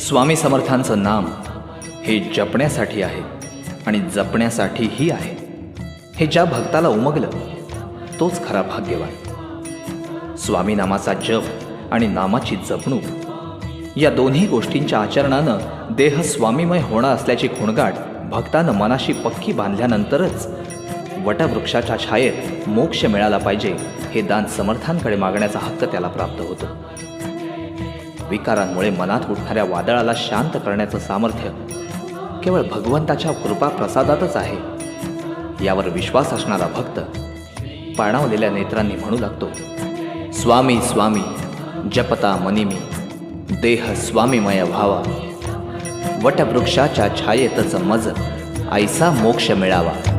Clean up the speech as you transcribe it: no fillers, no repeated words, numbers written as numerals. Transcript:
स्वामी समर्थांचं नाम हे जपण्यासाठी आहे आणि जपण्यासाठीही आहे. हे ज्या भक्ताला उमगलं तोच खरा भाग्यवान. स्वामी नामाचा जप आणि नामाची जपणूक या दोन्ही गोष्टींच्या आचरणानं देह स्वामीमय होणार असल्याची खुणगाठ भक्तानं मनाशी पक्की बांधल्यानंतरच वटवृक्षाच्या छायेत मोक्ष मिळाला पाहिजे हे दान समर्थांकडे मागण्याचा हक्क त्याला प्राप्त होतो. विकारांमुळे मनात उठणाऱ्या वादळाला शांत करण्याचं सामर्थ्य केवळ भगवंताच्या कृपा प्रसादातच आहे. यावर विश्वास असणारा भक्त पाणावलेल्या नेत्रांनी म्हणू लागतो, स्वामी स्वामी जपता मनी मी, देह स्वामीमय व्हावा, वटवृक्षाच्या छायेतच मज ऐसा मोक्ष मिळावा.